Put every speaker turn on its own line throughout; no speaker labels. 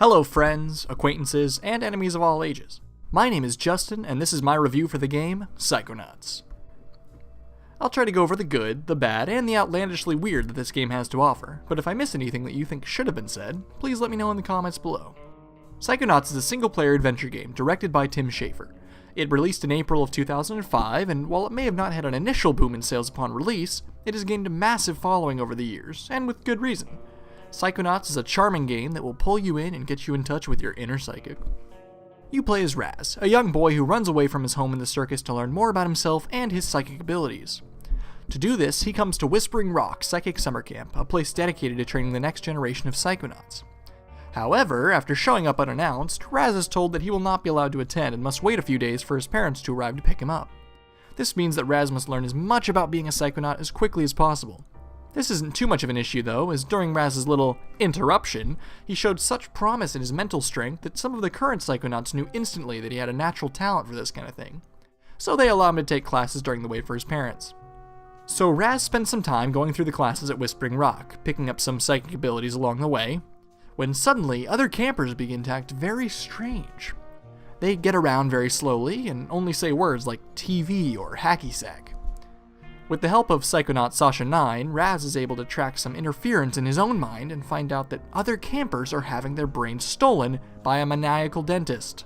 Hello friends, acquaintances, and enemies of all ages. My name is Justin, and this is my review for the game, Psychonauts. I'll try to go over the good, the bad, and the outlandishly weird that this game has to offer, but if I miss anything that you think should have been said, please let me know in the comments below. Psychonauts is a single-player adventure game directed by Tim Schafer. It released in April of 2005, and while it may have not had an initial boom in sales upon release, it has gained a massive following over the years, and with good reason. Psychonauts is a charming game that will pull you in and get you in touch with your inner psychic. You play as Raz, a young boy who runs away from his home in the circus to learn more about himself and his psychic abilities. To do this, he comes to Whispering Rock Psychic Summer Camp, a place dedicated to training the next generation of Psychonauts. However, after showing up unannounced, Raz is told that he will not be allowed to attend and must wait a few days for his parents to arrive to pick him up. This means that Raz must learn as much about being a Psychonaut as quickly as possible. This isn't too much of an issue though, as during Raz's little interruption, he showed such promise in his mental strength that some of the current Psychonauts knew instantly that he had a natural talent for this kind of thing. So they allow him to take classes during the wait for his parents. So Raz spends some time going through the classes at Whispering Rock, picking up some psychic abilities along the way, when suddenly other campers begin to act very strange. They get around very slowly and only say words like TV or hacky sack. With the help of Psychonaut Sasha 9, Raz is able to track some interference in his own mind and find out that other campers are having their brains stolen by a maniacal dentist.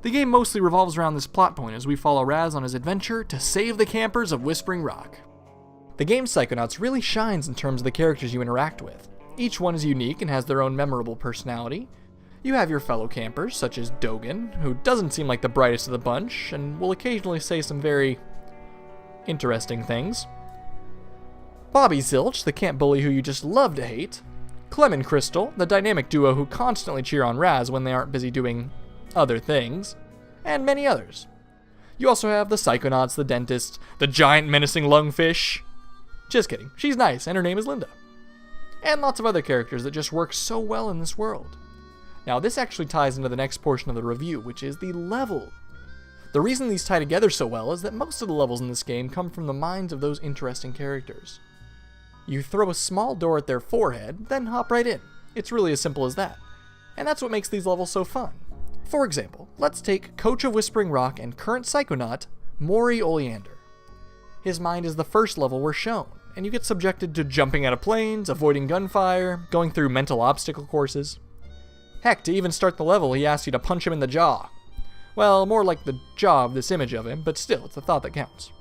The game mostly revolves around this plot point as we follow Raz on his adventure to save the campers of Whispering Rock. The game Psychonauts really shines in terms of the characters you interact with. Each one is unique and has their own memorable personality. You have your fellow campers, such as Dogen, who doesn't seem like the brightest of the bunch and will occasionally say some very interesting things. Bobby Zilch, the camp bully who you just love to hate. Clem and Crystal, the dynamic duo who constantly cheer on Raz when they aren't busy doing other things. And many others. You also have the Psychonauts, the dentist, the giant menacing lungfish. Just kidding, she's nice and her name is Linda. And lots of other characters that just work so well in this world. Now this actually ties into the next portion of the review, which is the level. The reason these tie together so well is that most of the levels in this game come from the minds of those interesting characters. You throw a small door at their forehead, then hop right in. It's really as simple as that. And that's what makes these levels so fun. For example, let's take Coach of Whispering Rock and current Psychonaut, Maury Oleander. His mind is the first level we're shown, and you get subjected to jumping out of planes, avoiding gunfire, going through mental obstacle courses. Heck, to even start the level, he asks you to punch him in the jaw. Well, more like the jaw of this image of him, but still, it's the thought that counts.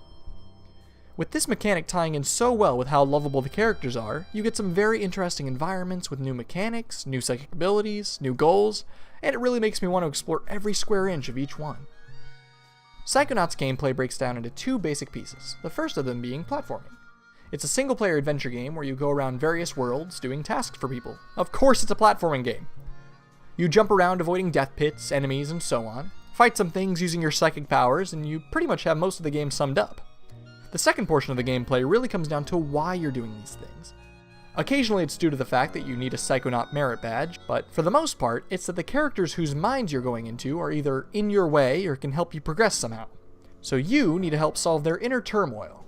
With this mechanic tying in so well with how lovable the characters are, you get some very interesting environments with new mechanics, new psychic abilities, new goals, and it really makes me want to explore every square inch of each one. Psychonauts gameplay breaks down into two basic pieces, the first of them being platforming. It's a single-player adventure game where you go around various worlds doing tasks for people. Of course it's a platforming game! You jump around avoiding death pits, enemies, and so on, fight some things using your psychic powers, and you pretty much have most of the game summed up. The second portion of the gameplay really comes down to why you're doing these things. Occasionally it's due to the fact that you need a Psychonaut merit badge, but for the most part, it's that the characters whose minds you're going into are either in your way or can help you progress somehow. So you need to help solve their inner turmoil.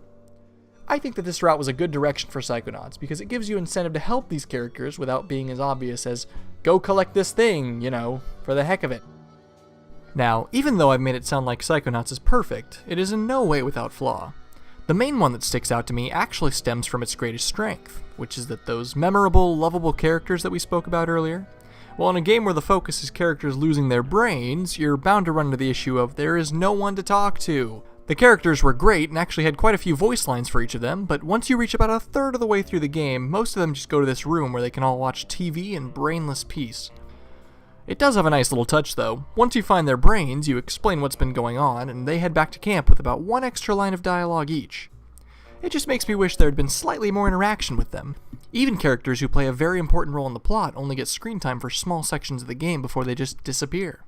I think that this route was a good direction for Psychonauts because it gives you incentive to help these characters without being as obvious as, go collect this thing, for the heck of it. Now, even though I've made it sound like Psychonauts is perfect, it is in no way without flaw. The main one that sticks out to me actually stems from its greatest strength, which is that those memorable, lovable characters that we spoke about earlier, well, in a game where the focus is characters losing their brains, you're bound to run into the issue of there is no one to talk to. The characters were great and actually had quite a few voice lines for each of them, but once you reach about a third of the way through the game, most of them just go to this room where they can all watch TV in brainless peace. It does have a nice little touch though. Once you find their brains, you explain what's been going on, and they head back to camp with about one extra line of dialogue each. It just makes me wish there had been slightly more interaction with them. Even characters who play a very important role in the plot only get screen time for small sections of the game before they just disappear.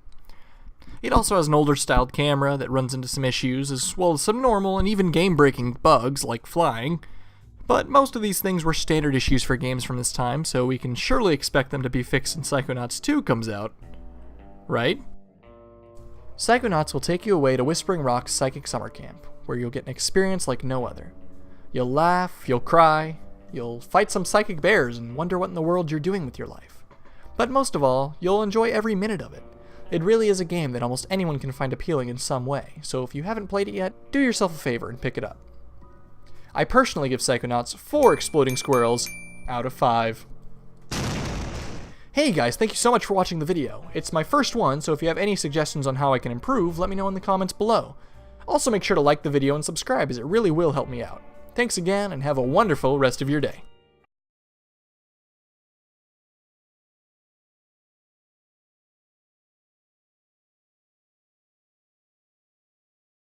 It also has an older styled camera that runs into some issues, as well as some normal and even game-breaking bugs like flying. But most of these things were standard issues for games from this time, so we can surely expect them to be fixed when Psychonauts 2 comes out. Right? Psychonauts will take you away to Whispering Rock's Psychic Summer Camp, where you'll get an experience like no other. You'll laugh, you'll cry, you'll fight some psychic bears and wonder what in the world you're doing with your life. But most of all, you'll enjoy every minute of it. It really is a game that almost anyone can find appealing in some way, so if you haven't played it yet, do yourself a favor and pick it up. I personally give Psychonauts 4 exploding squirrels out of 5. Hey guys, thank you so much for watching the video. It's my first one, so if you have any suggestions on how I can improve, let me know in the comments below. Also make sure to like the video and subscribe, as it really will help me out. Thanks again, and have a wonderful rest of your day.